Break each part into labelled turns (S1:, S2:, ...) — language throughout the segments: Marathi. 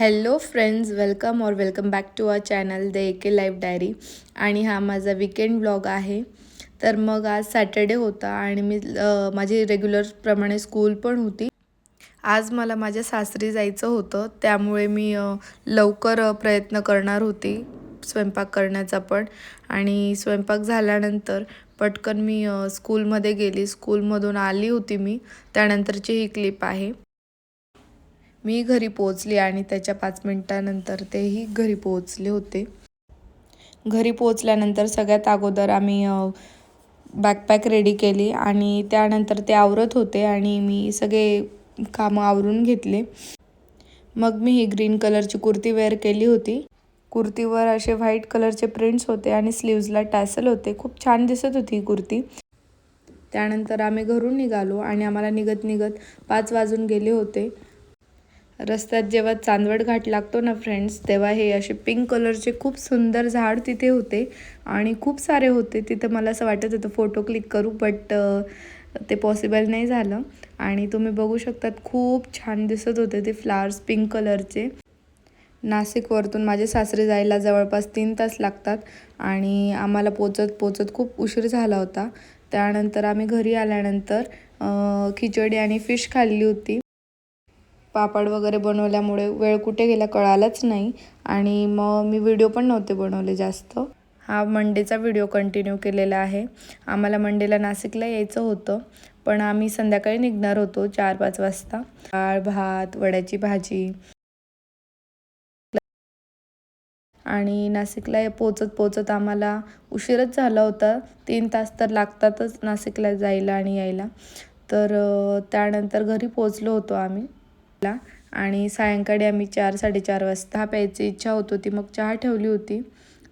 S1: Hello friends, welcome back to our channel the AK life diary. आणि हा माझा विकेंड ब्लॉग आहे. तर मग आज सॅटर्डे होता आणि माझी रेग्युलरप्रमाणे स्कूल पण होती. आज मला माझ्या सासरी जायचं होतं, त्यामुळे मी लवकर प्रयत्न करणार होती स्वयंपाक करण्याचा पण. आणि स्वयंपाक झाल्यानंतर पटकन मी स्कूलमध्ये गेली. स्कूलमधून आली होती मी, त्यानंतरची ही क्लिप आहे. मी घरी पोहोचली आणि त्याच्या 5 मिनिटानंतर तेही घरी पोहोचले होते. घरी पोहोचल्यानंतर सगळ्यात अगोदर आम्ही बॅकपॅक रेडी केली आणि त्यानंतर ते आवरत होते आणि मी सगळे कामं आवरून घेतले. मग मी ही ग्रीन कलरची कुर्ती वेअर केली होती. कुर्तीवर असे व्हाईट कलरचे प्रिंट्स होते आणि स्लीव्जला टॅसल होते. खूप छान दिसत होती ही कुर्ती. त्यानंतर आम्ही घरून निघालो आणि आम्हाला निघत 5 वाजून गेले होते. रस्त्यात जेव्हा चांदवड घाट लागतो ना फ्रेंड्स, तेव्हा हे असे पिंक कलरचे खूप सुंदर झाड तिथे होते आणि खूप सारे होते तिथं. मला असं वाटत होतं फोटो क्लिक करू, बट ते पॉसिबल नाही झालं. आणि तुम्ही बघू शकतात खूप छान दिसत होते ते फ्लावर्स पिंक कलरचे. नाशिकवरतून माझे सासरे जायला जवळपास 3 तास लागतात आणि आम्हाला पोचत खूप उशीर झाला होता. त्यानंतर आम्ही घरी आल्यानंतर खिचडी आणि फिश खाल्ली होती. पापड वगैरे बनवल्यामुळे वेळ कुठे गेला कळालाच नाही आणि मग मी व्हिडिओ पण नव्हते बनवले जास्त. हा मंडेचा व्हिडिओ कंटिन्यू केलेला आहे. आम्हाला मंडेला नाशिकला यायचं होतं, पण आम्ही संध्याकाळी निघणार होतो 4-5 वाजता. डाळ भात, वड्याची भाजी. आणि नाशिकला पोचत आम्हाला उशीरच झाला होता. 3 तास तर लागतातच नाशिकला जायला आणि यायला. तर त्यानंतर घरी पोचलो होतो आम्ही. आणि सायंकाळी आम्ही 4-4:30 वाजता चहा प्यायची इच्छा होत होती, मग चहा ठेवली होती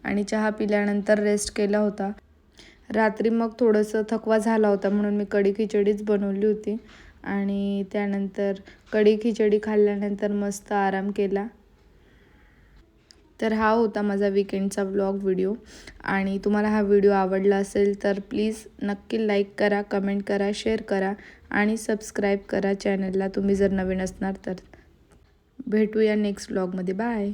S1: आणि चहा पिल्यानंतर रेस्ट केला होता. रात्री मग थोडंसं थकवा झाला होता म्हणून मी कढी खिचडीच बनवली होती आणि त्यानंतर कढी खिचडी खाल्ल्यानंतर मस्त आराम केला. तर हा होता माझा विकेंडचा व्हिडिओ. आणि तुम्हाला हा व्हिडिओ आवडला असेल तर प्लीज नक्की लाईक करा, कमेंट करा, शेअर करा आणि सबस्क्राईब करा चॅनलला, तुम्ही जर नवीन असणार तर. भेटूया नेक्स्ट व्लॉगमध्ये. बाय.